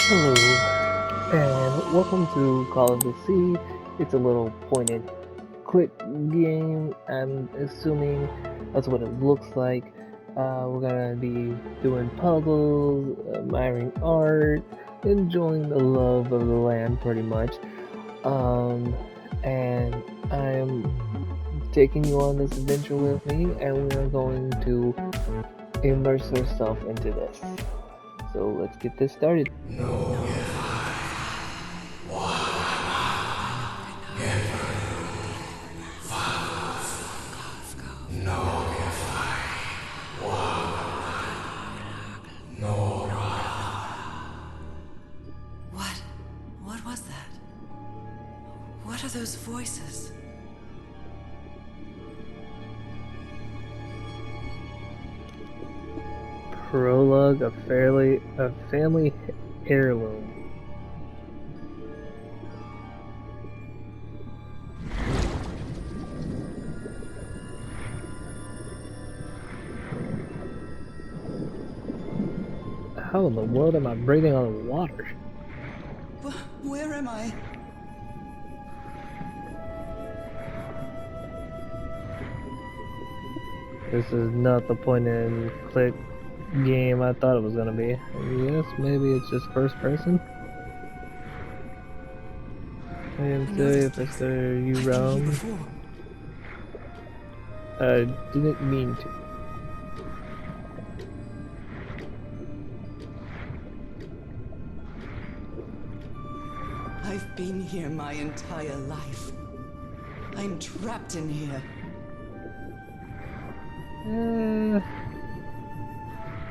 Hello, and welcome to Call of the Sea. It's a little point and click game. I'm assuming that's what it looks like. We're gonna be doing puzzles, admiring art, enjoying the love of the land, pretty much. Um, and I'm taking you on this adventure with me, and we are going to immerse ourselves into this. So let's get this started. What? What was that? What are those voices? Prologue, a family heirloom. How in the world am I breathing on water? Where am I? This is not the point and click game I thought it was gonna be. Yes, maybe it's just first person. I am I know sorry this if I place. started you I've been here wrong. before. I didn't mean to. I've been here my entire life. I'm trapped in here. Uh,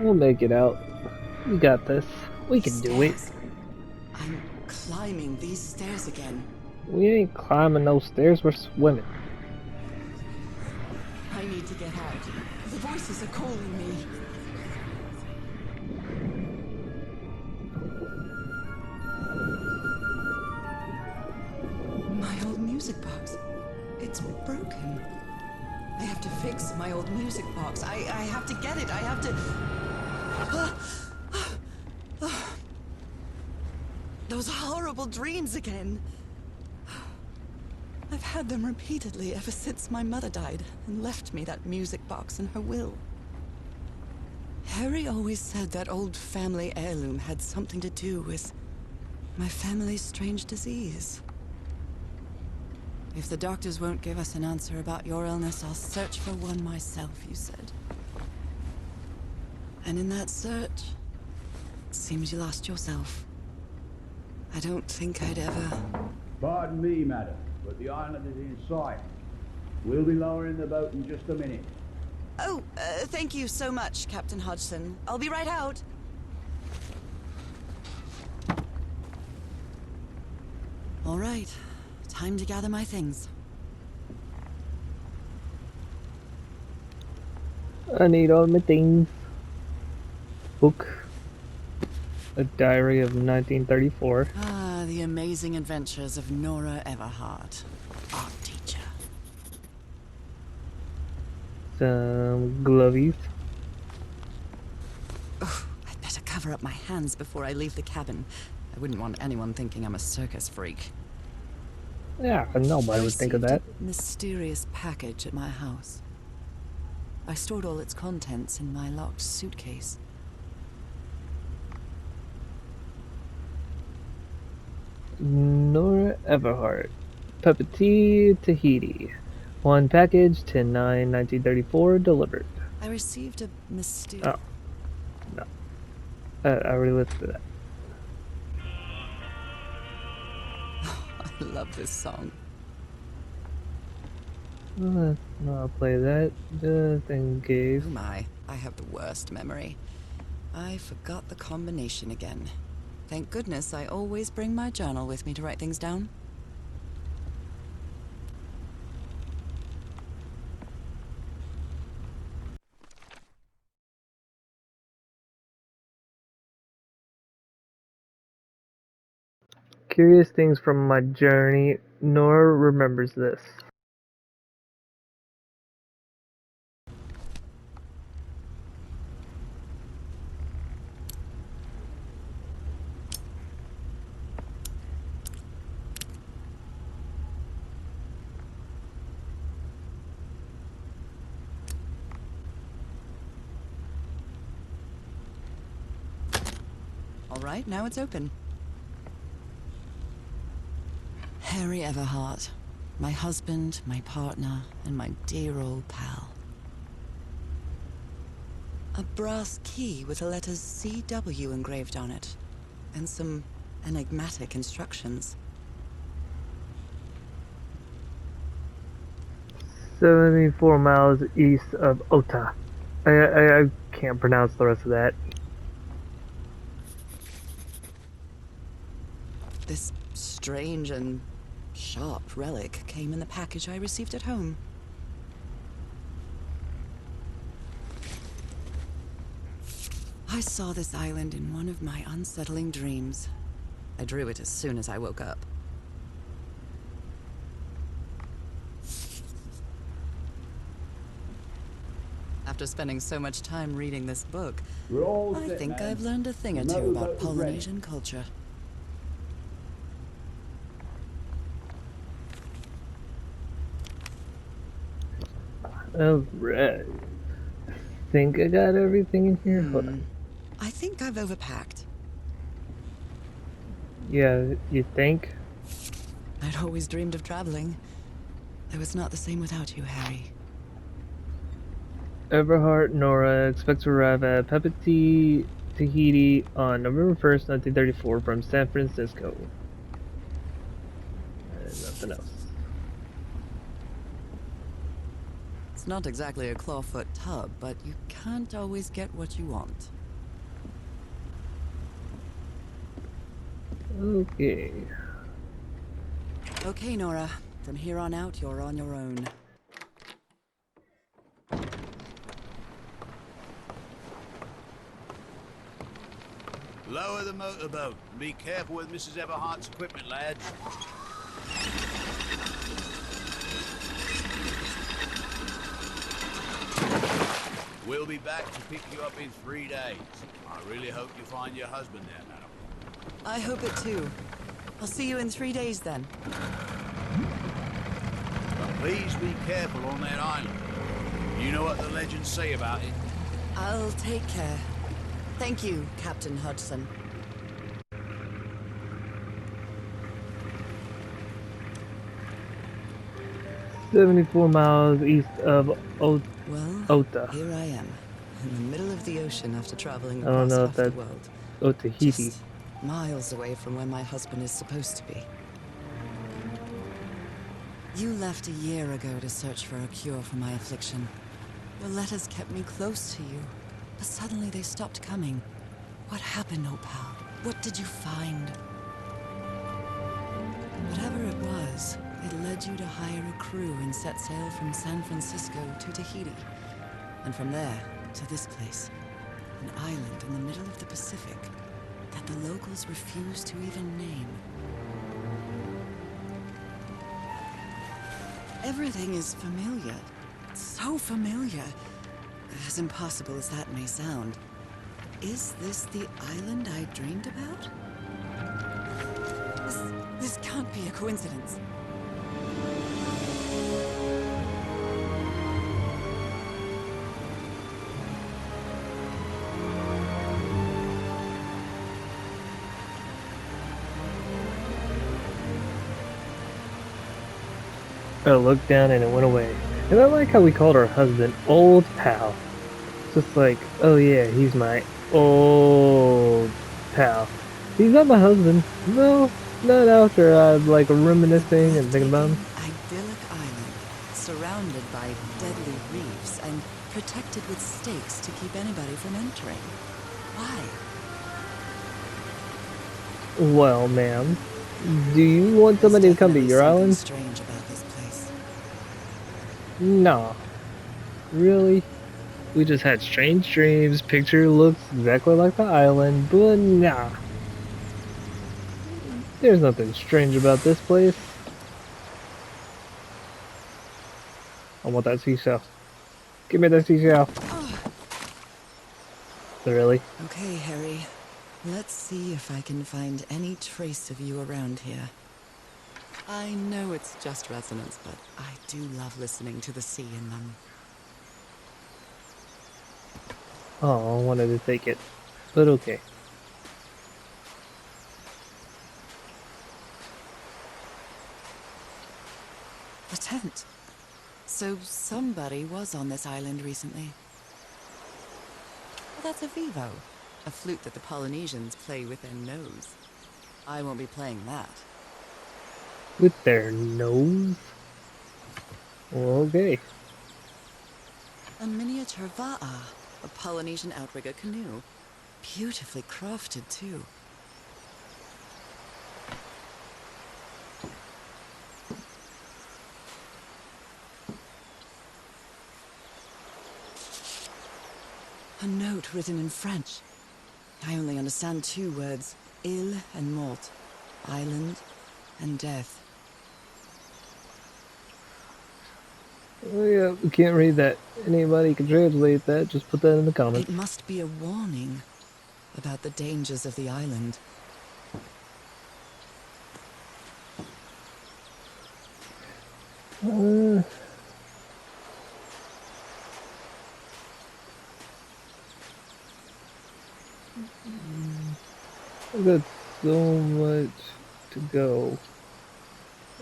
we'll make it out. We got this. We These can do it. stairs. I'm climbing these stairs again. We ain't climbing no stairs, we're swimming. I need to get out. The voices are calling me. My old music box. It's broken. I have to fix my old music box. I have to get it. I have to... Those horrible dreams again. I've had them repeatedly ever since my mother died and left me that music box in her will. Harry always said that old family heirloom had something to do with my family's strange disease. If the doctors won't give us an answer about your illness, I'll search for one myself, you said. And in that search, it seems you lost yourself. I don't think I'd ever... Pardon me, madam, but the island is in sight. We'll be lowering the boat in just a minute. Oh, thank you so much, Captain Hodgson. I'll be right out. All right. Time to gather my things. I need all my things. Book. A Diary of 1934. Ah, the amazing adventures of Nora Everhart, art teacher. Some glovies. Oh, I'd better cover up my hands before I leave the cabin. I wouldn't want anyone thinking I'm a circus freak. Yeah, I nobody would think of received that. a mysterious package at my house. I stored all its contents in my locked suitcase. Nora Everhart. Puppeteer Tahiti. One package, 10/9/1934, delivered. I received a mysterious... Oh, no. I already listened to that. I love this song. I'll play that just in case. Oh my, I have the worst memory. I forgot the combination again. Thank goodness I always bring my journal with me to write things down. Curious things from my journey. Nora remembers this. All right, now it's open. Harry Everhart. My husband, my partner, and my dear old pal. A brass key with the letters CW engraved on it, and some enigmatic instructions. 74 miles east of Ota. I can't pronounce the rest of that. This strange and sharp relic came in the package I received at home. I saw this island in one of my unsettling dreams. I drew it as soon as I woke up. After spending so much time reading this book, We're all I set, think man. I've learned a thing or The two motorboat about is ready. Polynesian culture. Alright. Think I got everything in here? Hold on. I think I've overpacked. Yeah, you think? I'd always dreamed of traveling. Though it's not the same without you, Harry. Everhart Nora expects to arrive at Papeete, Tahiti on November 1st, 1934 from San Francisco. And nothing else. It's not exactly a clawfoot tub, but you can't always get what you want. Okay. Okay, Nora. From here on out, you're on your own. Lower the motorboat and be careful with Mrs. Everhart's equipment, lads. We'll be back to pick you up in 3 days. I really hope you find your husband there, madam. I hope it too. I'll see you in 3 days then. But please be careful on that island. You know what the legends say about it. I'll take care. Thank you, Captain Hudson. 74 miles east of Well, Ota. here I am, in the middle of the ocean after traveling I don't across know if half the that's world. Otahiti. Just miles away from where my husband is supposed to be. You left a year ago to search for a cure for my affliction. Your letters kept me close to you, but suddenly they stopped coming. What happened, Opal? What did you find? Whatever it was, it led you to hire a crew and set sail from San Francisco to Tahiti. And from there, to this place. An island in the middle of the Pacific that the locals refuse to even name. Everything is familiar. So familiar. As impossible as that may sound. Is this the island I dreamed about? This can't be a coincidence. I looked down and it went away. And I like how we called our husband Old Pal. Just like, oh yeah, he's my old pal. He's not my husband. No, not after I'm like reminiscing and thinking about him. Idyllic island, surrounded by deadly reefs and protected with stakes to keep anybody from entering. Why? Well, ma'am, do you want somebody to come to your island? Strange about this place. No. Really? We just had strange dreams, picture looks exactly like the island, but nah. There's nothing strange about this place. I want that seashell. Give me that seashell. Really? Okay, Harry. Let's see if I can find any trace of you around here. I know it's just resonance, but I do love listening to the sea in them. Oh, I wanted to take it, but okay. A tent. So somebody was on this island recently. Well, that's a vivo. A flute that the Polynesians play with their nose. I won't be playing that. With their nose? Okay. A miniature va'a, a Polynesian outrigger canoe. Beautifully crafted, too. A note written in French. I only understand 2 words. Île and mort. Island and death. Oh yeah, we can't read that. Anybody can translate that, just put that in the comments. It must be a warning about the dangers of the island. I've got so much to go.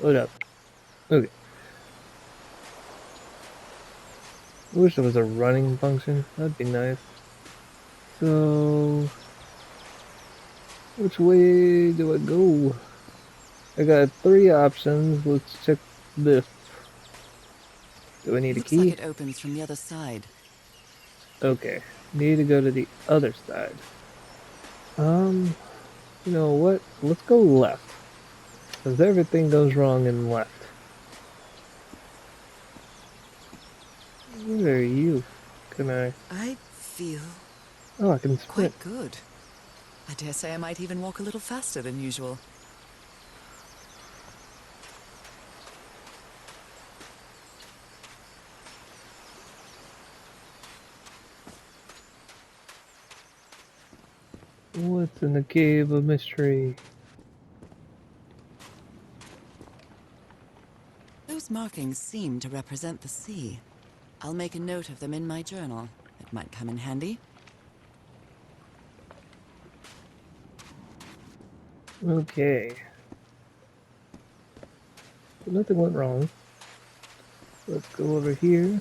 Hold up. Okay. I wish there was a running function. That'd be nice. So, which way do I go? I got 3 options. Let's check this. Do I need a Looks key? like it opens from the other side. Okay. Need to go to the other side. You know what? Let's go left. Because everything goes wrong in left. What are you? Can I? I feel Oh, I can sprint. quite good. I dare say I might even walk a little faster than usual. What's in the cave of mystery? Those markings seem to represent the sea. I'll make a note of them in my journal. It might come in handy. Okay. Nothing went wrong. Let's go over here.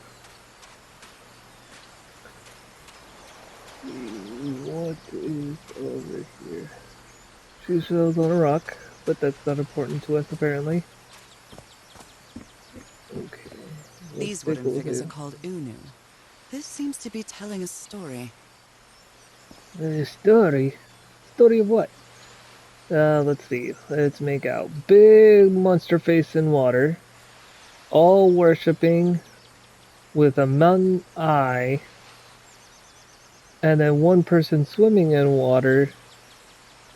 What is over here? 2 shells on a rock, but that's not important to us apparently. Okay. These wooden figures are called Unu. This seems to be telling a story. A story? Story of what? Let's see. Let's make out. Big monster face in water. All worshipping with a mountain eye. And then one person swimming in water.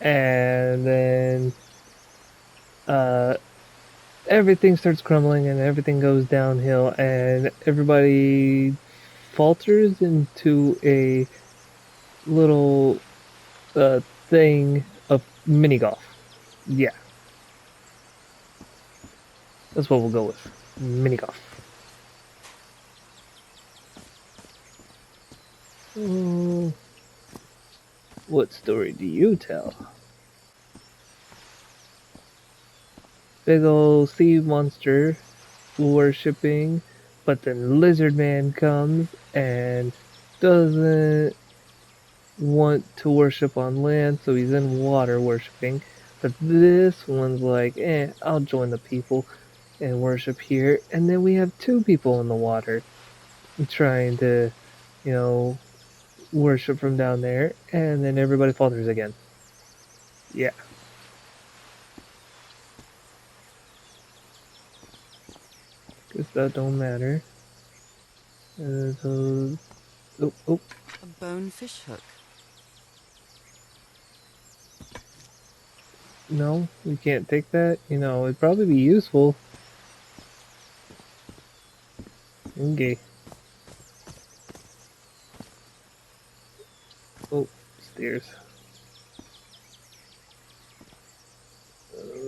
And then everything starts crumbling and everything goes downhill and everybody falters into a little thing of mini golf. Yeah. That's what we'll go with. Mini golf. What story do you tell? Big ol' sea monster worshipping, but then Lizard Man comes and doesn't want to worship on land, so he's in water worshipping. But this one's like, I'll join the people and worship here. And then we have 2 people in the water trying to, you know, worship from down there, and then everybody falters again. Yeah. Guess that don't matter. So, oh. A bone fish hook. No, we can't take that. You know, it'd probably be useful. Okay. Oh, stairs.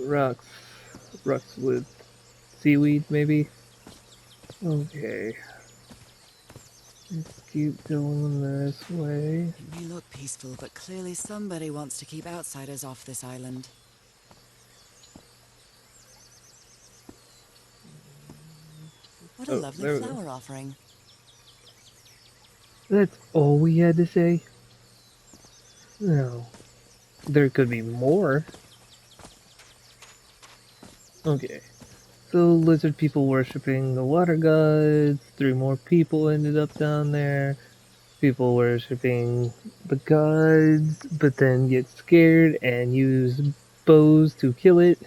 Rocks. Rocks with seaweed, maybe? Okay. Let's keep going this way. It may look peaceful, but clearly somebody wants to keep outsiders off this island. What a Oh, lovely there we go. flower offering. That's all we had to say? No. There could be more. Okay. So, lizard people worshipping the water gods. 3 more people ended up down there. People worshipping the gods, but then get scared and use bows to kill it.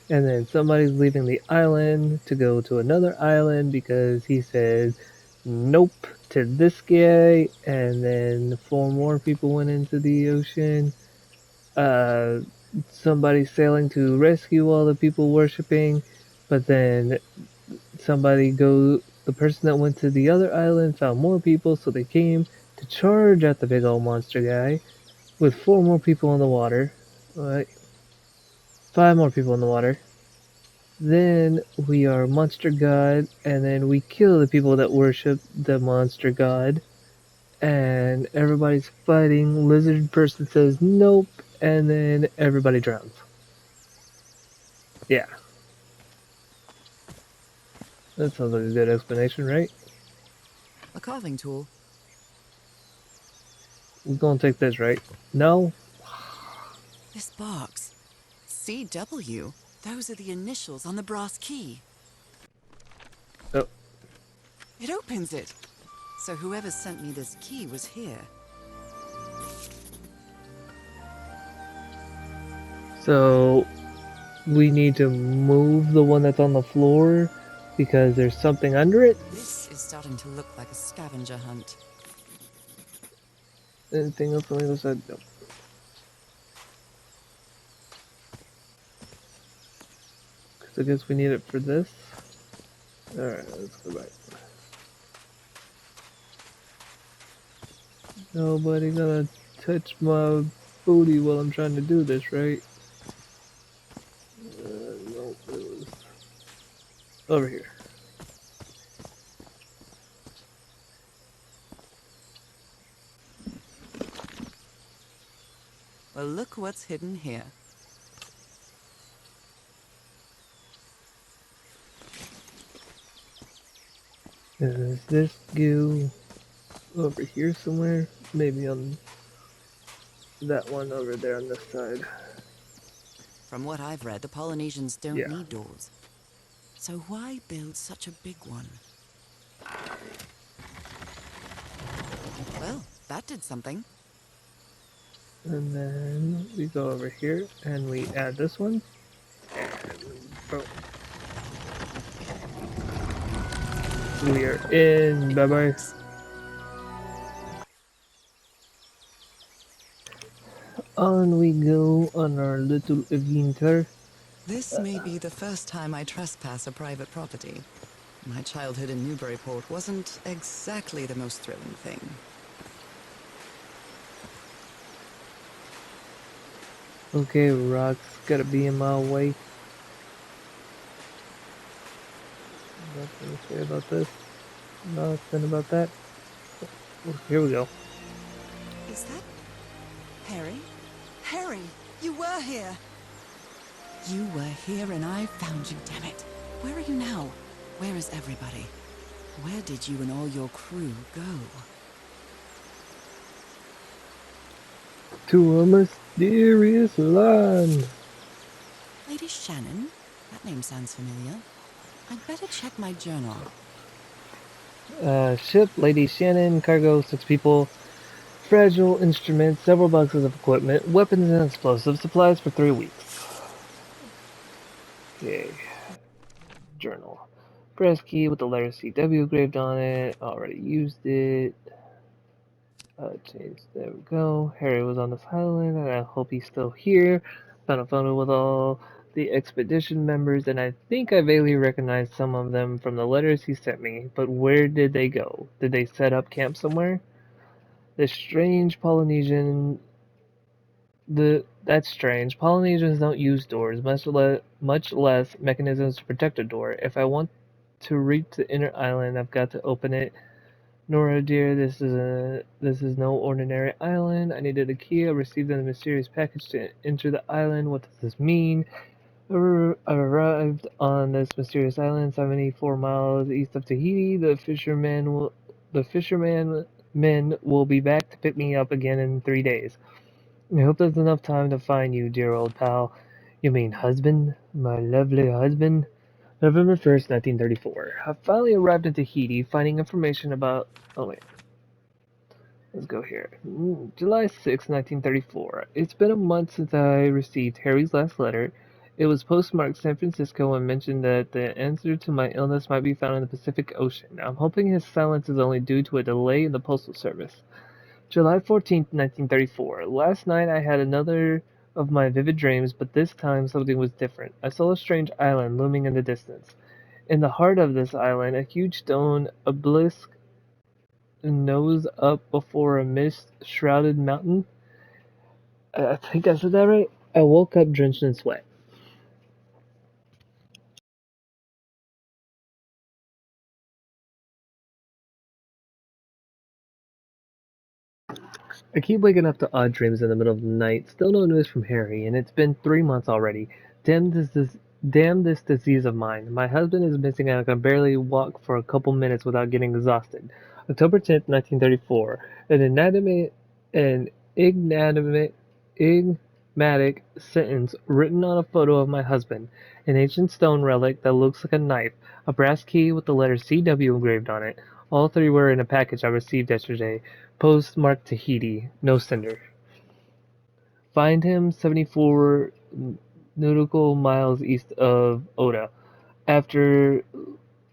And then somebody's leaving the island to go to another island because he said nope to this guy. And then 4 more people went into the ocean. Uh, Somebody sailing to rescue all the people worshipping, but then the person that went to the other island found more people, so they came to charge at the big old monster guy with 4 more people in the water. Alright, 5 more people in the water. Then we are monster god, and then we kill the people that worship the monster god. And everybody's fighting. Lizard person says nope, and then everybody drowns. Yeah, that sounds like a good explanation, right? A carving tool. We're gonna take this, right? No? This box. CW. Those are the initials on the brass key. Oh, It opens it. So whoever sent me this key was here. so we need to move the one that's on the floor because there's something under it? This is starting to look like a scavenger hunt. Anything else on the other side? No. Because I guess we need it for this. Alright, let's go back. Nobody gonna touch my booty while I'm trying to do this, right? No, it was over here. Well, look what's hidden here. Is this goo over here somewhere? Maybe on that one over there on this side. From what I've read, the Polynesians don't Yeah. need doors. So why build such a big one? Well, that did something. And then we go over here and we add this one. And boom. We are in. Bye bye. On we go on our little adventure. This may be the first time I trespass a private property. My childhood in Newburyport wasn't exactly the most thrilling thing. Okay, rocks gotta be in my way. Nothing to say about this. Nothing about that. Oh, here we go. Is that Harry? Harry, you were here! You were here and I found you, damn it. Where are you now? Where is everybody? Where did you and all your crew go? To a mysterious land. Lady Shannon? That name sounds familiar. I'd better check my journal. Ship, Lady Shannon, cargo, 6 people, fragile instruments, several boxes of equipment, weapons and explosive supplies for 3 weeks. Okay. Journal. Press key with the letter CW engraved on it. Already used it. Change. There we go. Harry was on this island, and I hope he's still here. Found a photo with all the expedition members, and I think I vaguely recognized some of them from the letters he sent me. But where did they go? Did they set up camp somewhere? This strange Polynesian. That's strange. Polynesians don't use doors, much less mechanisms to protect a door. If I want to reach the inner island, I've got to open it. Nora, dear, this is no ordinary island. I needed a key. I received a mysterious package to enter the island. What does this mean? I arrived on this mysterious island 74 miles east of Tahiti. The fisherman men will be back to pick me up again in 3 days. I hope there's enough time to find you, dear old pal. You mean husband? My lovely husband? November 1st, 1934. I finally arrived in Tahiti, finding information about. Oh, wait. Let's go here. July 6, 1934. It's been a month since I received Harry's last letter. It was postmarked San Francisco and mentioned that the answer to my illness might be found in the Pacific Ocean. I'm hoping his silence is only due to a delay in the postal service. July 14th, 1934. Last night I had another of my vivid dreams, but this time something was different. I saw a strange island looming in the distance. In the heart of this island, a huge stone obelisk nose up before a mist-shrouded mountain. I think I said that right. I woke up drenched in sweat. I keep waking up to odd dreams in the middle of the night. Still no news from Harry, and it's been 3 months already. Damn this disease of mine. My husband is missing, and I can barely walk for a couple minutes without getting exhausted. October 10th, 1934. An enigmatic sentence written on a photo of my husband. An ancient stone relic that looks like a knife. A brass key with the letter CW engraved on it. All three were in a package I received yesterday. Postmarked Tahiti. No sender. Find him 74 nautical miles east of Oda. After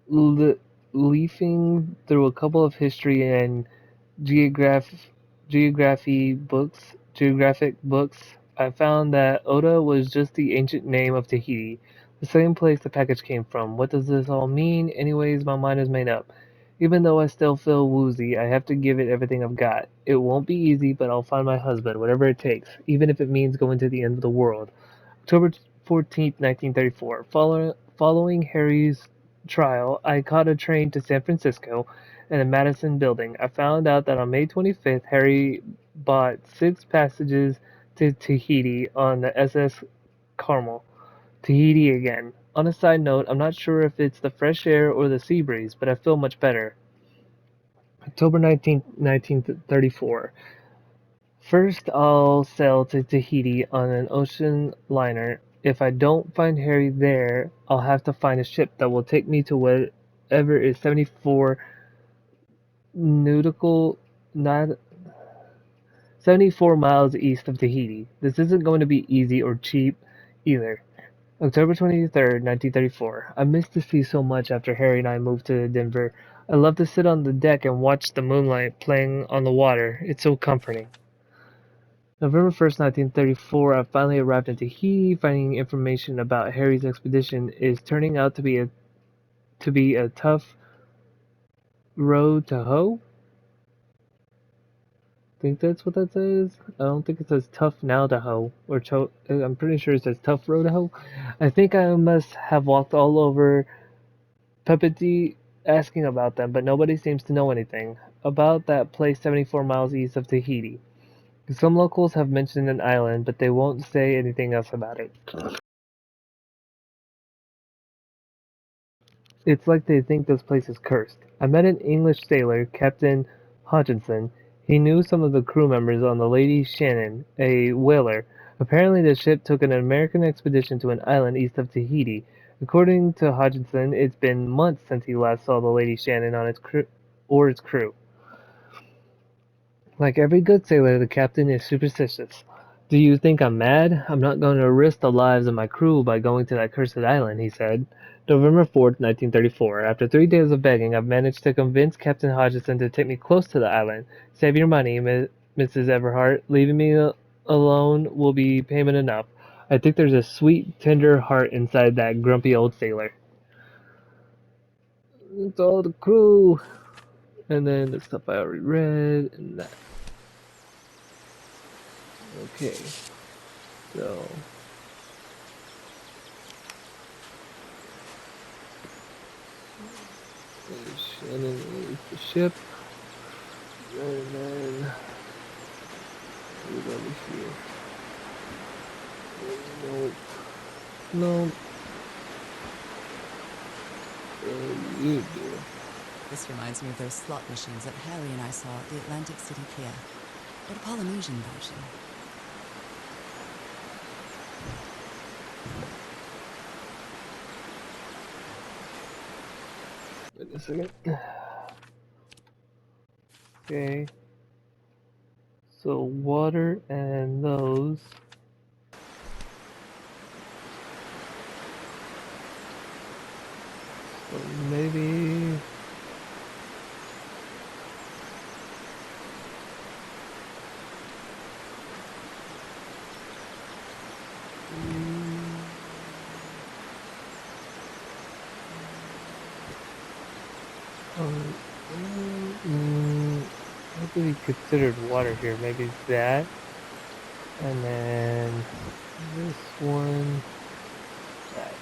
le- leafing through a couple of history and geograph- geographic books, I found that Oda was just the ancient name of Tahiti, the same place the package came from. What does this all mean? Anyways, my mind is made up. Even though I still feel woozy, I have to give it everything I've got. It won't be easy, but I'll find my husband, whatever it takes, even if it means going to the end of the world. October 14th, 1934. Following Harry's trial, I caught a train to San Francisco and the Madison Building. I found out that on May 25th, Harry bought 6 passages to Tahiti on the SS Carmel. Tahiti again. On a side note, I'm not sure if it's the fresh air or the sea breeze, but I feel much better. October 19th, 1934. First, I'll sail to Tahiti on an ocean liner. If I don't find Harry there, I'll have to find a ship that will take me to whatever is 74 nautical, not 74 miles east of Tahiti. This isn't going to be easy or cheap either. October 23rd, 1934. I missed the sea so much after Harry and I moved to Denver. I love to sit on the deck and watch the moonlight playing on the water. It's so comforting. November 1st, 1934, I finally arrived in Tahiti. Finding information about Harry's expedition is turning out to be a tough road to hoe. Think that's what that says. I don't think it says tough now to hoe or I'm pretty sure it says tough road to hoe. I think I must have walked all over Pepiti asking about them, but nobody seems to know anything about that place 74 miles east of Tahiti. Some locals have mentioned an island, but they won't say anything else about it. It's like they think this place is cursed. I met an English sailor, Captain Hodgson. He knew some of the crew members on the Lady Shannon, a whaler. Apparently the ship took an American expedition to an island east of Tahiti. According to Hodgson, it's been months since he last saw the Lady Shannon on its crew. Like every good sailor, the captain is superstitious. Do you think I'm mad? I'm not going to risk the lives of my crew by going to that cursed island, he said. November 4th, 1934. After 3 days of begging, I've managed to convince Captain Hodgson to take me close to the island. Save your money, Mrs. Everhart. Leaving me alone will be payment enough. I think there's a sweet, tender heart inside that grumpy old sailor. It's all the crew. And then the stuff I already read, and that. Okay, so Shannon is the ship, and then we over here. Nope. No. You do. This reminds me of those slot machines that Harry and I saw at the Atlantic City Pier, but a Polynesian version. Wait a second. Okay. So water and those. So maybe. Um, what do we considered water here? Maybe that, and then this one, that.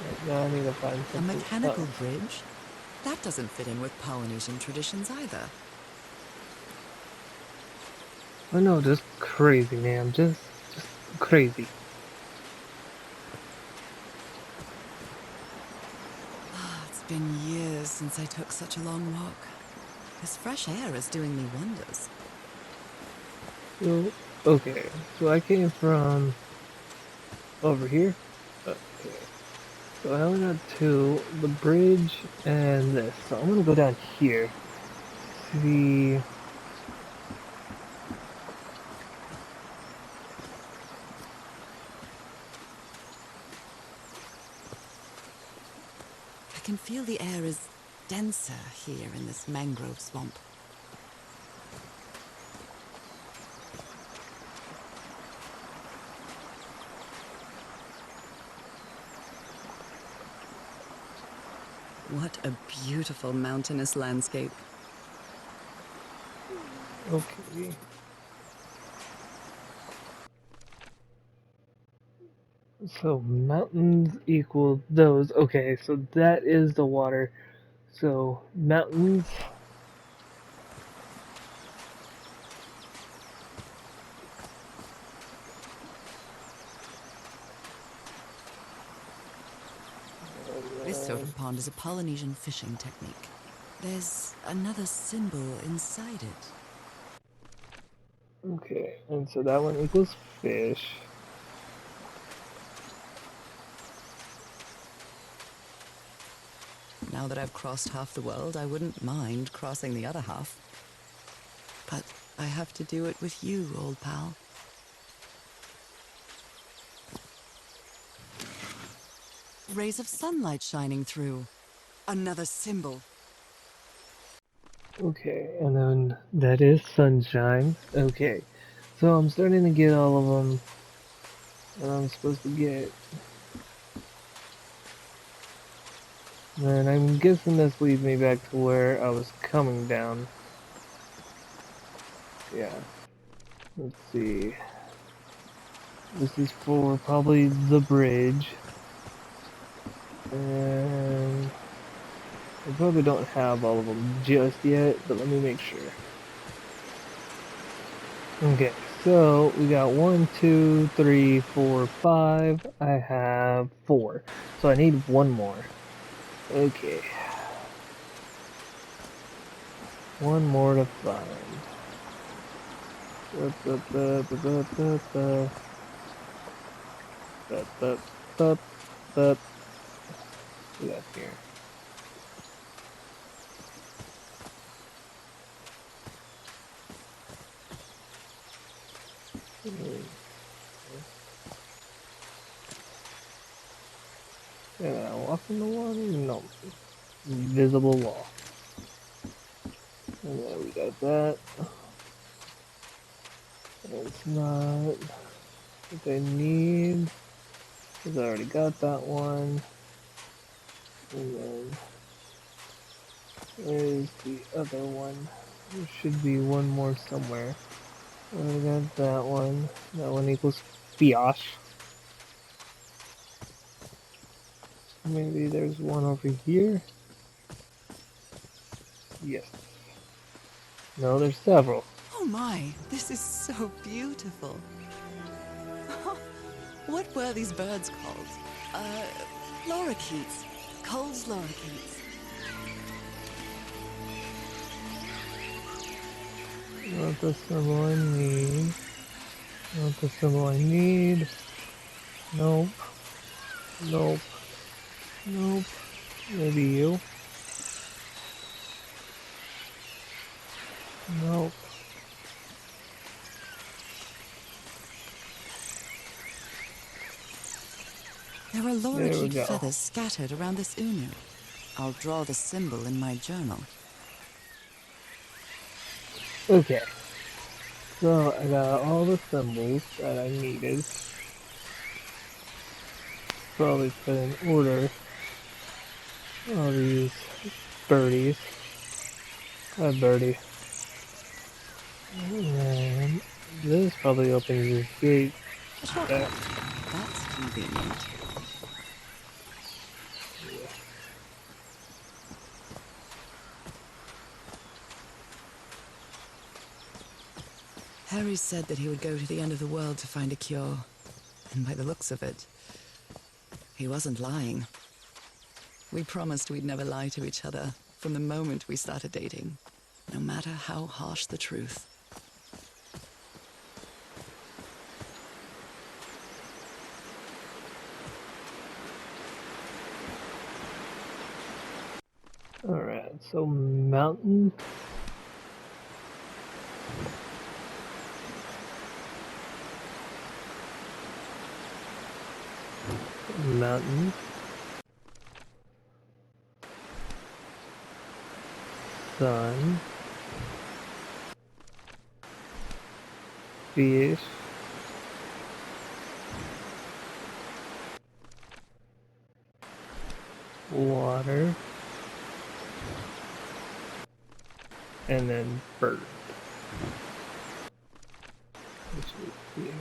Right, now I need to find A something mechanical else. bridge? That doesn't fit in with Polynesian traditions either. I know, just crazy, man. Just crazy. It's been years since I took such a long walk. This fresh air is doing me wonders. So, okay, so I came from over here. Okay, so I only got two, the bridge and this. So I'm gonna go down here. See. I can feel the air is denser here in this mangrove swamp. What a beautiful mountainous landscape. Okay. So mountains equal those. Okay, so that is the water. So mountains. This sort of pond is a Polynesian fishing technique. There's another symbol inside it. Okay, and so that one equals fish. Now that I've crossed half the world, I wouldn't mind crossing the other half. But I have to do it with you, old pal. Rays of sunlight shining through. Another symbol. Okay, and then that is sunshine. Okay, so I'm starting to get all of them. And I'm supposed to get. And I'm guessing this leads me back to where I was coming down. Yeah. Let's see. This is for probably the bridge. And I probably don't have all of them just yet, but let me make sure. Okay, so we got 1, 2, 3, 4, 5. I have 4. So I need one more. Okay. One more to find. Bup, bup, bup, bup, bup, bup, bup, bup, bup, bup. What we got here? Yeah, walk in the water? No. Invisible wall. And then we got that. It's not what I need. Because I already got that one. And then where's the other one? There should be one more somewhere. I got that one. That one equals Fiosh. Maybe there's one over here. Yes. No, there's several. Oh my, this is so beautiful. What were these birds called? Lorikeets. Cole's lorikeets. Not the symbol I need. Not the symbol I need. Nope. Nope. Nope. Maybe you. Nope. There are There we lorikeet go. feathers scattered around this Unu. I'll draw the symbol in my journal. Okay. So I got all the symbols that I needed. Probably put in order all these birdies. Hi birdie. And this probably opens this gate. A shortcut. That's convenient. Harry said that he would go to the end of the world to find a cure. And by the looks of it, he wasn't lying. We promised we'd never lie to each other from the moment we started dating, no matter how harsh the truth. Alright, so mountain. Mountain. Sun. Fish. Water. And then bird. Which is here.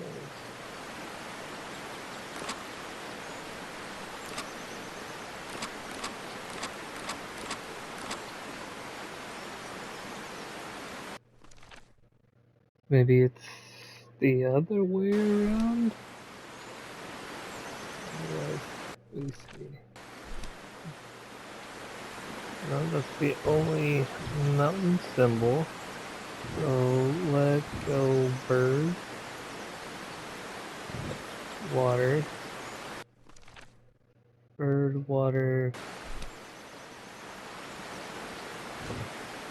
Maybe it's the other way around? Let me see. No, that's the only mountain symbol. So let go bird. Water. Bird, water.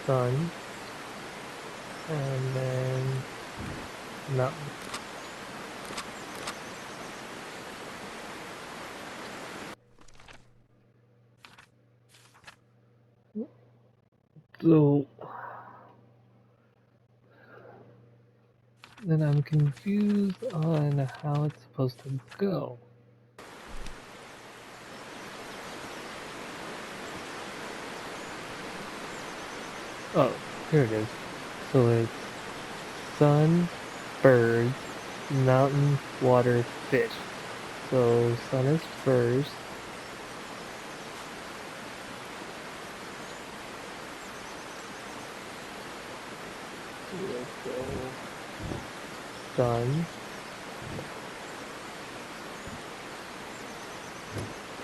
Sun. And then mountain. So then I'm confused on how it's supposed to go. Oh, here it is. So it's sun, birds, mountain, water, fish. So sun is first. So let's go sun,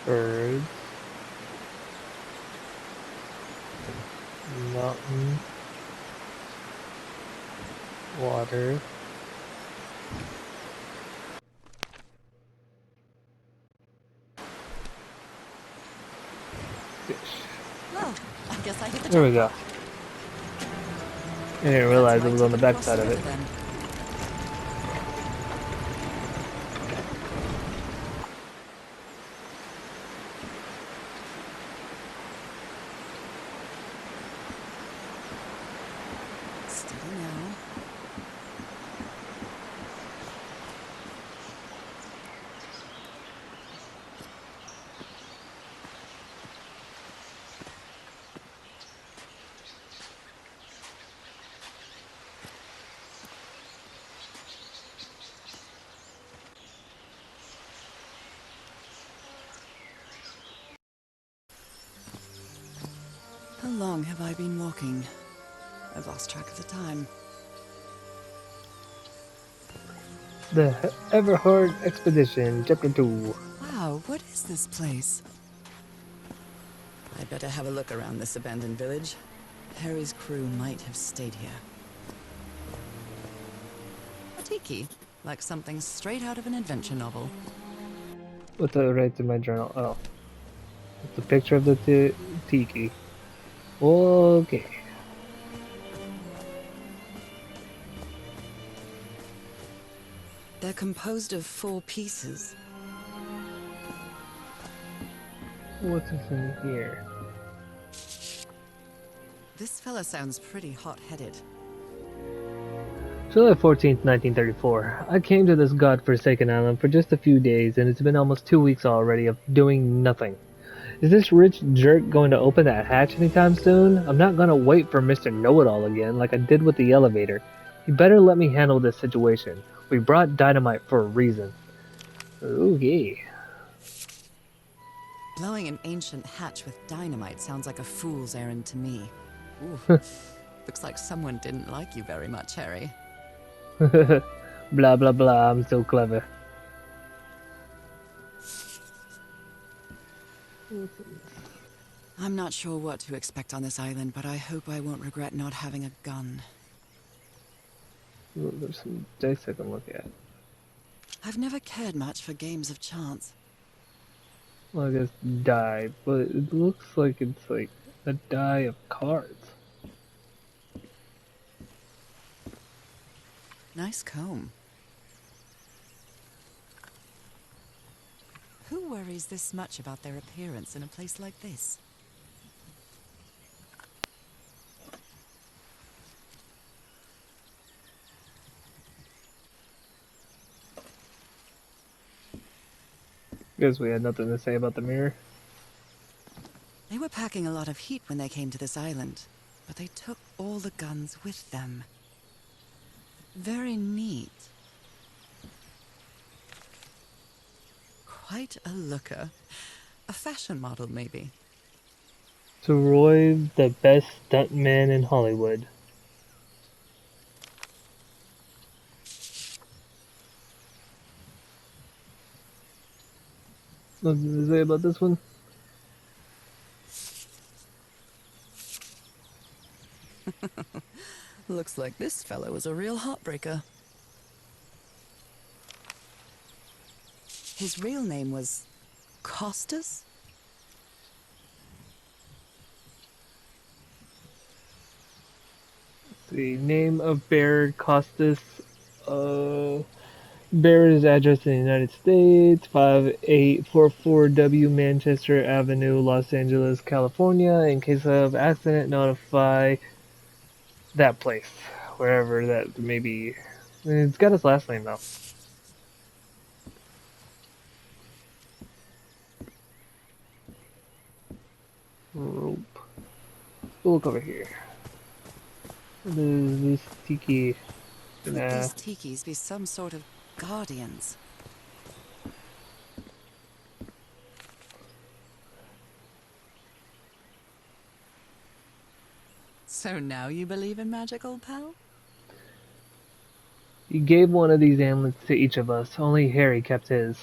birds, mountain, water, fish. Well, I guess I hit the There we go. jackpot. I didn't realize it was on the back side of it. Then. Steady now. How long have I been walking? I've lost track of the time. The Everhard Expedition, Chapter 2. Wow, what is this place? I'd better have a look around this abandoned village. Harry's crew might have stayed here. A tiki, like something straight out of an adventure novel. What's that right in my journal? Oh, it's a picture of the tiki. Okay. They're composed of 4 pieces. What's this in here? This fella sounds pretty hot-headed. July 14th, 1934. I came to this godforsaken island for just a few days, and it's been almost 2 weeks already of doing nothing. Is this rich jerk going to open that hatch anytime soon? I'm not gonna wait for Mr. Know-It-All again, like I did with the elevator. You better let me handle this situation. We brought dynamite for a reason. Okay. Blowing an ancient hatch with dynamite sounds like a fool's errand to me. Ooh, looks like someone didn't like you very much, Harry. Blah blah blah, I'm so clever. I'm not sure what to expect on this island, but I hope I won't regret not having a gun. Ooh, there's some dice I can look at. I've never cared much for games of chance. Well, I guess die, but it looks like it's like a die of cards. Nice comb. Who worries this much about their appearance in a place like this? Guess we had nothing to say about the mirror. They were packing a lot of heat when they came to this island, but they took all the guns with them. Very neat. Quite a looker. A fashion model, maybe. To Roy, the best stuntman in Hollywood. Nothing to say about this one? Looks like this fellow was a real heartbreaker. His real name was Costas? The name of bearer Costas, bearer's address in the United States, 5844 W Manchester Avenue, Los Angeles, California. In case of accident, notify that place, wherever that may be. It's got his last name though. Rope. We'll look over here. There's this tiki. Could these tikis be some sort of guardians? So now you believe in magic, old pal? You gave one of these amulets to each of us. Only Harry kept his.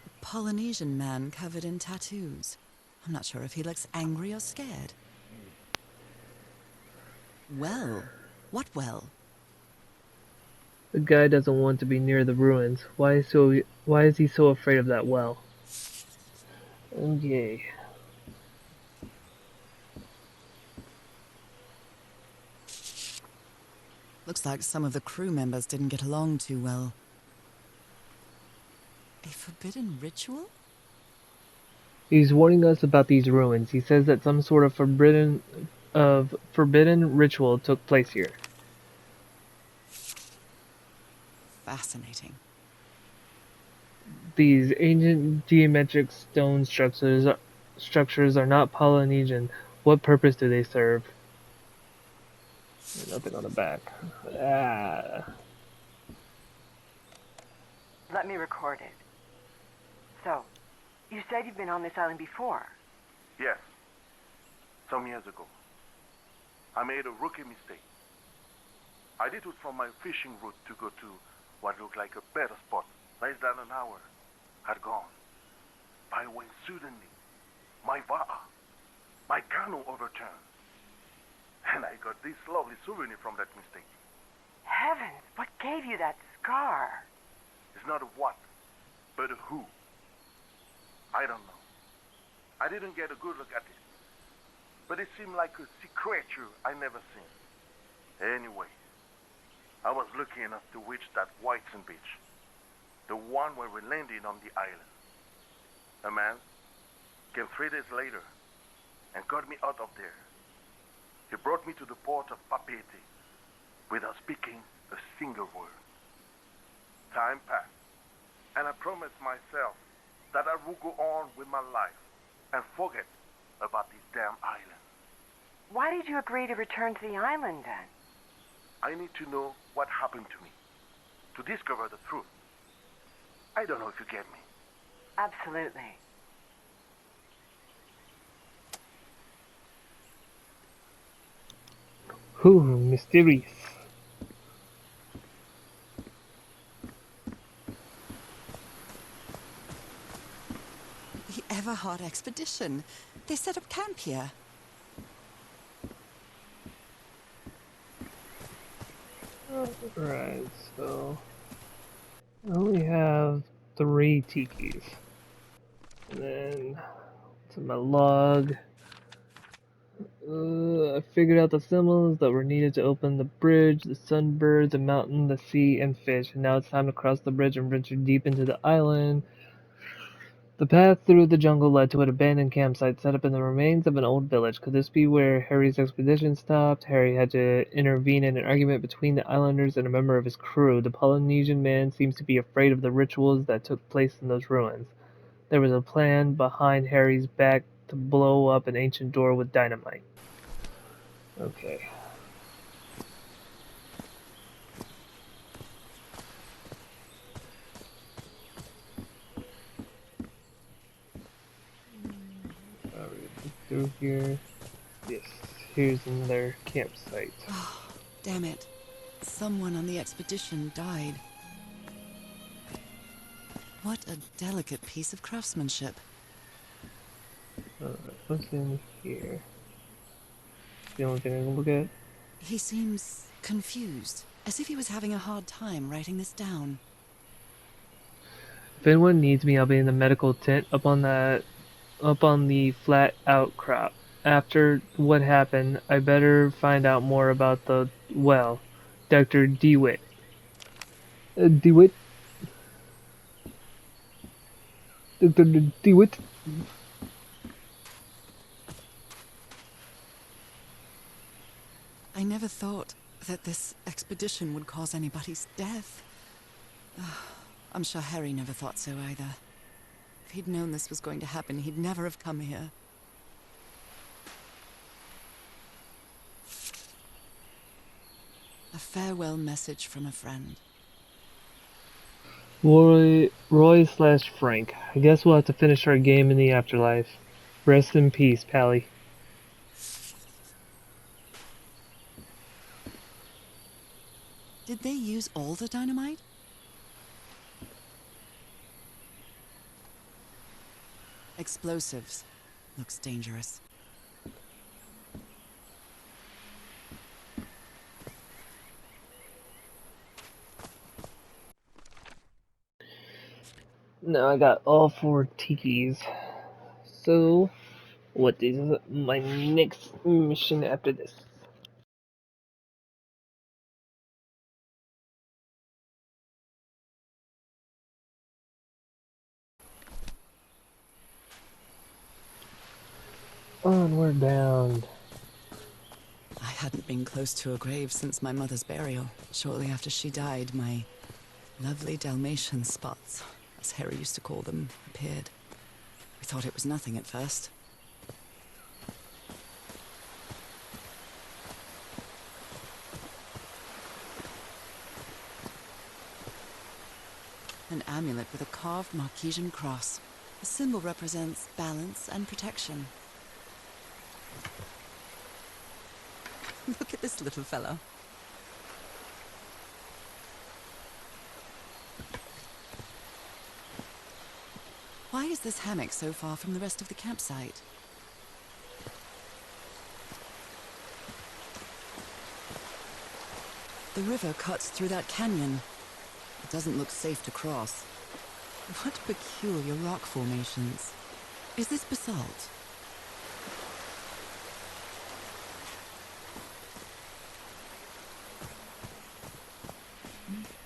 A Polynesian man covered in tattoos. I'm not sure if he looks angry or scared. Well? What well? The guy doesn't want to be near the ruins. Why is he so afraid of that well? Okay. Looks like some of the crew members didn't get along too well. A forbidden ritual? He's warning us about these ruins. He says that some sort of forbidden ritual took place here. Fascinating. These ancient geometric stone structures are not Polynesian. What purpose do they serve? Nothing on the back. Ah. Let me record it. So, you said you've been on this island before. Yes. Some years ago. I made a rookie mistake. I detoed from my fishing route to go to what looked like a better spot. Less than an hour had gone by when suddenly my va'a, my canoe overturned. And I got this lovely souvenir from that mistake. Heavens, what gave you that scar? It's not a what, but a who. I don't know. I didn't get a good look at it. But it seemed like a sea creature I never seen. Anyway, I was lucky enough to reach that Whitesand beach. The one where we landed on the island. A man came 3 days later and got me out of there. He brought me to the port of Papeete without speaking a single word. Time passed, and I promised myself that I would go on with my life and forget about this damn island. Why did you agree to return to the island then? I need to know what happened to me, to discover the truth. I don't know if you get me. Absolutely. Whew, mysterious. The Everhard expedition. They set up camp here. Right, so I only have 3 tikis. And then to my log. I figured out the symbols that were needed to open the bridge, the sunbird, the mountain, the sea, and fish. And now it's time to cross the bridge and venture deep into the island. The path through the jungle led to an abandoned campsite set up in the remains of an old village. Could this be where Harry's expedition stopped? Harry had to intervene in an argument between the islanders and a member of his crew. The Polynesian man seems to be afraid of the rituals that took place in those ruins. There was a plan behind Harry's back to blow up an ancient door with dynamite. Okay. Through here. Yes, here's another campsite. Oh, damn it. Someone on the expedition died. What a delicate piece of craftsmanship. What's in here? The only thing I can look at? He seems confused, as if he was having a hard time writing this down. If anyone needs me, I'll be in the medical tent up on the flat outcrop. After what happened, I better find out more about Dr. DeWitt. DeWitt? Dr. DeWitt? I never thought that this expedition would cause anybody's death. I'm sure Harry never thought so either. If he'd known this was going to happen, he'd never have come here. A farewell message from a friend. Roy/Frank. I guess we'll have to finish our game in the afterlife. Rest in peace, Pally. Did they use all the dynamite? Explosives. Looks dangerous. Now I got all 4 tikis. So, what is my next mission after this? Onward bound. I hadn't been close to a grave since my mother's burial. Shortly after she died, my lovely Dalmatian spots, as Harry used to call them, appeared. We thought it was nothing at first. An amulet with a carved Marquesian cross. The symbol represents balance and protection. Look at this little fellow. Why is this hammock so far from the rest of the campsite? The river cuts through that canyon. It doesn't look safe to cross. What peculiar rock formations. Is this basalt?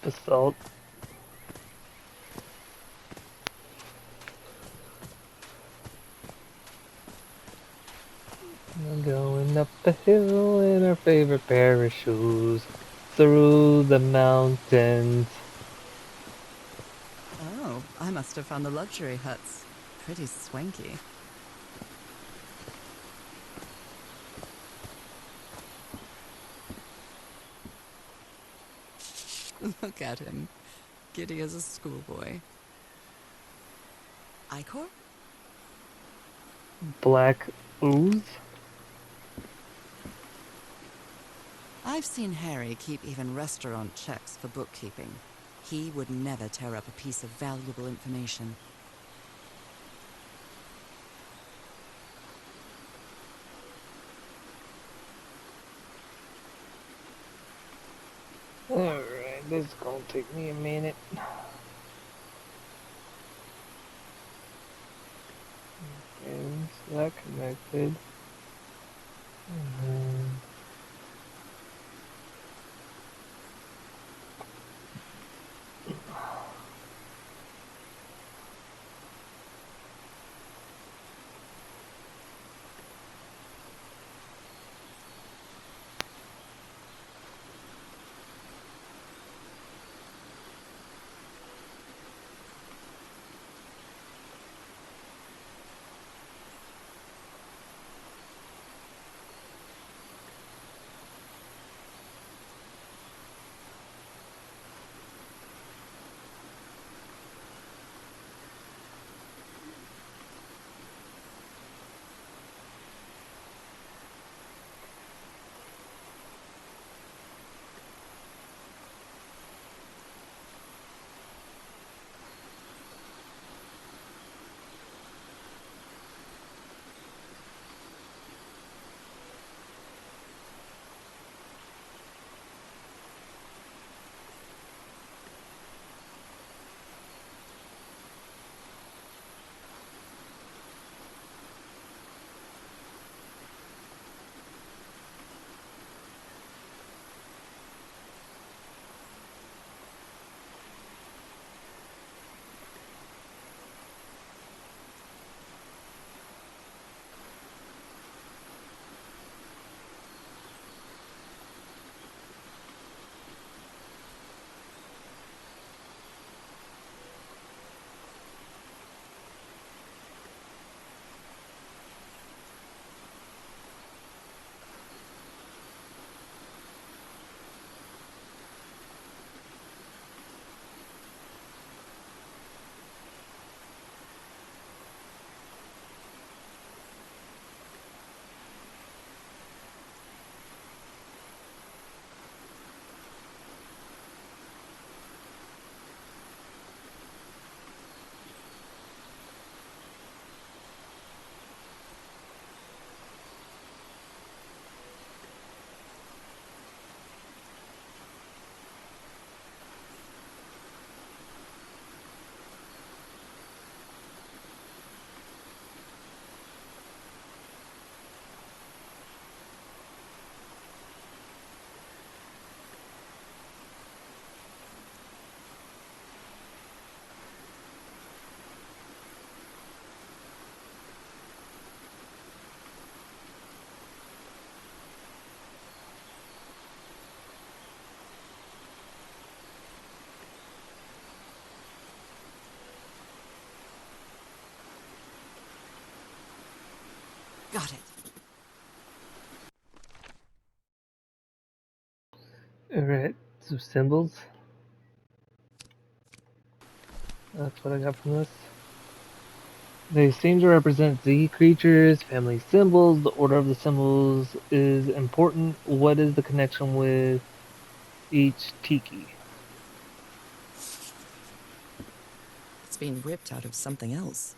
Basalt. We're going up the hill in our favorite pair of shoes, through the mountains. Oh, I must have found the luxury huts. Pretty swanky. Look at him. Giddy as a schoolboy. Icor? Black ooze? I've seen Harry keep even restaurant checks for bookkeeping. He would never tear up a piece of valuable information. Alright, this is gonna take me a minute. Okay, so that connected. And Got it. alright, some symbols. That's what I got from this. They seem to represent Z creatures, family symbols. The order of the symbols is important. What is the connection with each tiki? It's been ripped out of something else.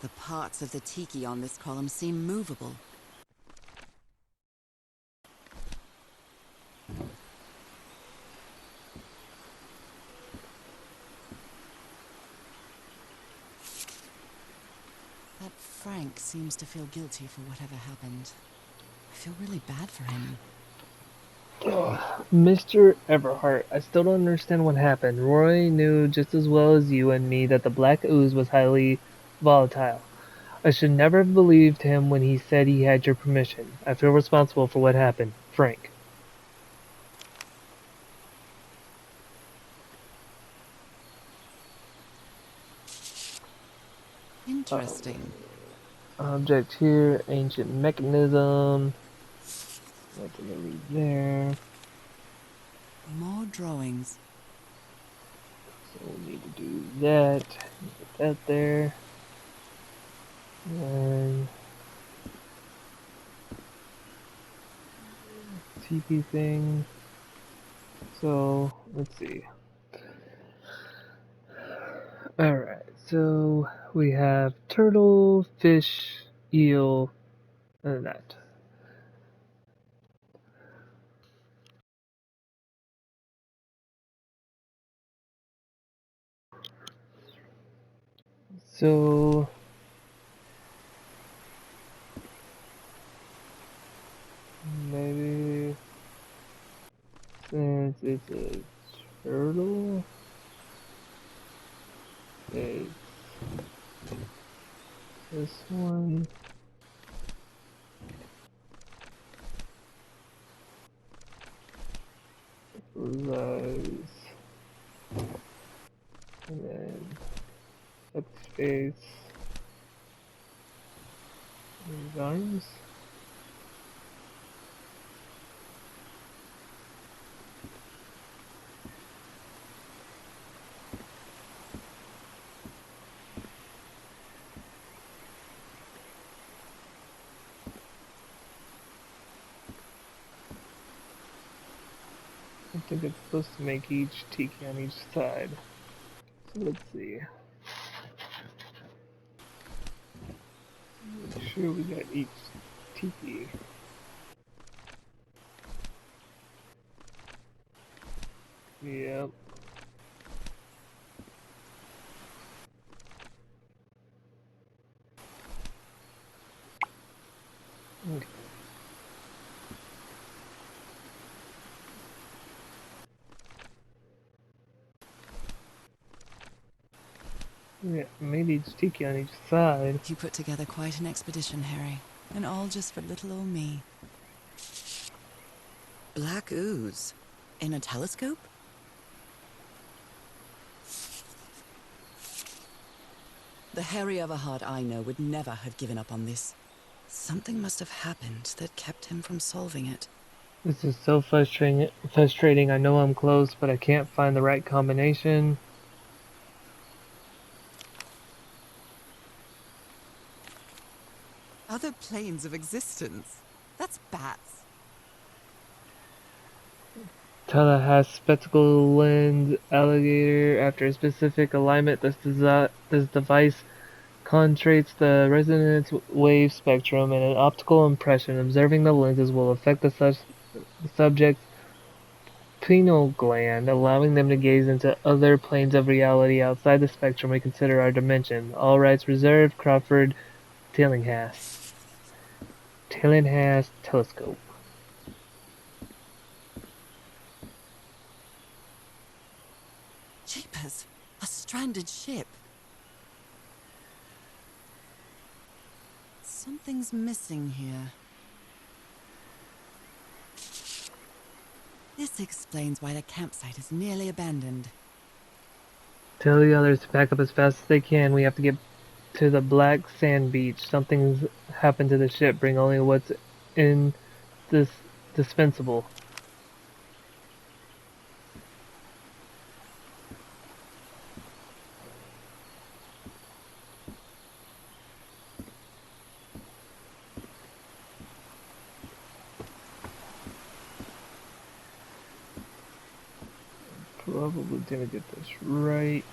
The parts of the tiki on this column seem movable. That Frank seems to feel guilty for whatever happened. I feel really bad for him. Mr. Everhart, I still don't understand what happened. Roy knew just as well as you and me that the black ooze was highly volatile. I should never have believed him when he said he had your permission. I feel responsible for what happened. Frank. Interesting. Object here, ancient mechanism. Nothing to read there. More drawings. So we'll need to do that. Get that there. And TP thing. So let's see. Alright, so we have turtle, fish, eel, and that. So maybe since it's a turtle, it's this one. Legs. And then up space. His arms. I think it's supposed to make each tiki on each side. So let's see. Make sure we got each tiki. Yep. Okay. Yeah, made each tiki on each side. You put together quite an expedition, Harry. And all just for little old me. Black ooze? In a telescope? The Harry Everhart I know would never have given up on this. Something must have happened that kept him from solving it. This is so frustrating. I know I'm close, but I can't find the right combination. Other planes of existence? That's bats. Tallahassee spectacle lens alligator. After a specific alignment, this device concentrates the resonance wave spectrum in an optical impression. Observing the lenses will affect the subject's pineal gland, allowing them to gaze into other planes of reality outside the spectrum we consider our dimension. All rights reserved. Crawford Tillinghast. Tillinghast Telescope. Jeepers! A stranded ship. Something's missing here. This explains why the campsite is nearly abandoned. Tell the others to pack up as fast as they can. We have to get to the black sand beach. Something's happened to the ship. Bring only what's in this dispensable. Probably gonna get this right.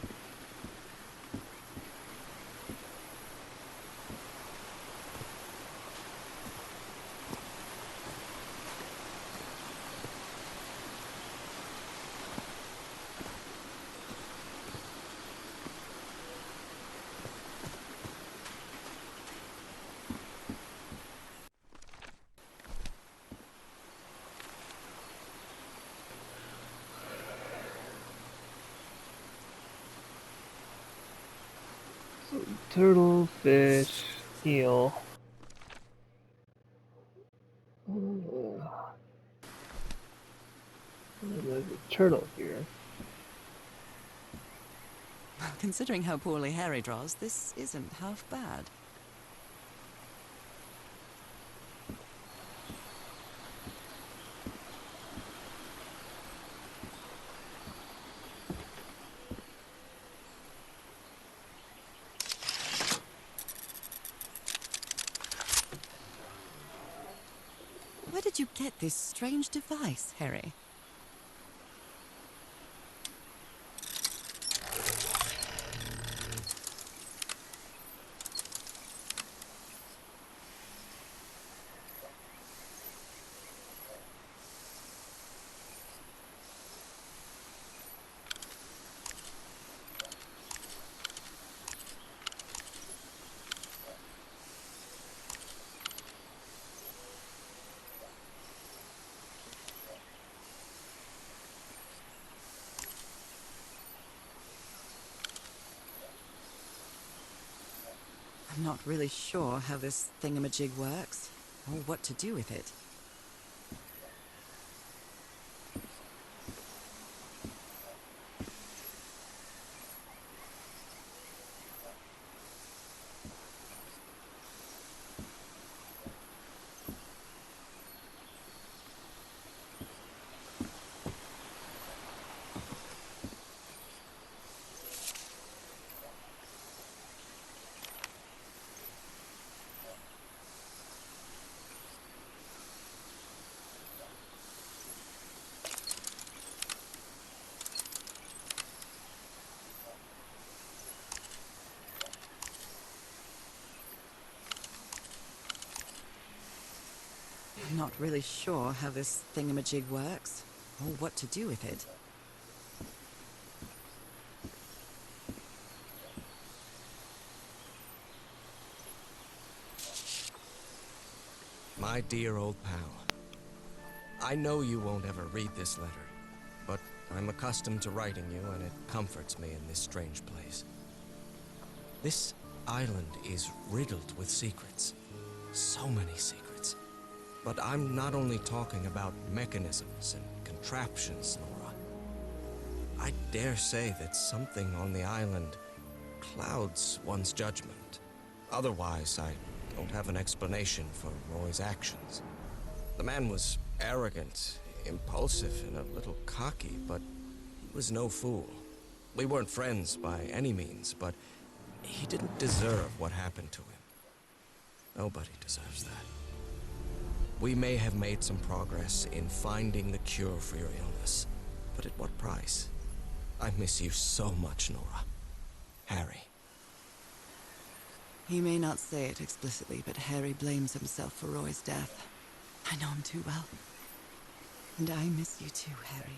Turtle, fish, eel. There's a turtle here. Considering how poorly Harry draws, this isn't half bad. Where did you get this strange device, Harry? I'm not really sure how this thingamajig works, or what to do with it. I'm not really sure how this thingamajig works, or what to do with it. My dear old pal, I know you won't ever read this letter, but I'm accustomed to writing you, and it comforts me in this strange place. This island is riddled with secrets. So many secrets. But I'm not only talking about mechanisms and contraptions, Nora. I dare say that something on the island clouds one's judgment. Otherwise, I don't have an explanation for Roy's actions. The man was arrogant, impulsive, and a little cocky, but he was no fool. We weren't friends by any means, but he didn't deserve what happened to him. Nobody deserves that. We may have made some progress in finding the cure for your illness, but at what price? I miss you so much, Nora. Harry. He may not say it explicitly, but Harry blames himself for Roy's death. I know him too well. And I miss you too, Harry.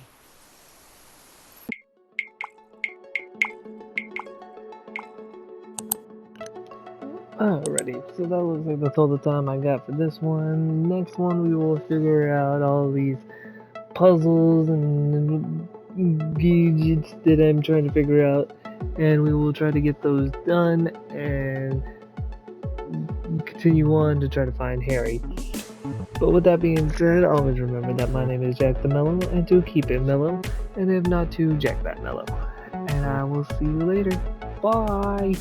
Alrighty, so that looks like that's all the time I got for this one. Next one, we will figure out all these puzzles and gadgets that I'm trying to figure out, and we will try to get those done and continue on to try to find Harry. But with that being said, always remember that my name is Jack the Mellow, and to keep it mellow, and if not to Jack that mellow. And I will see you later. Bye!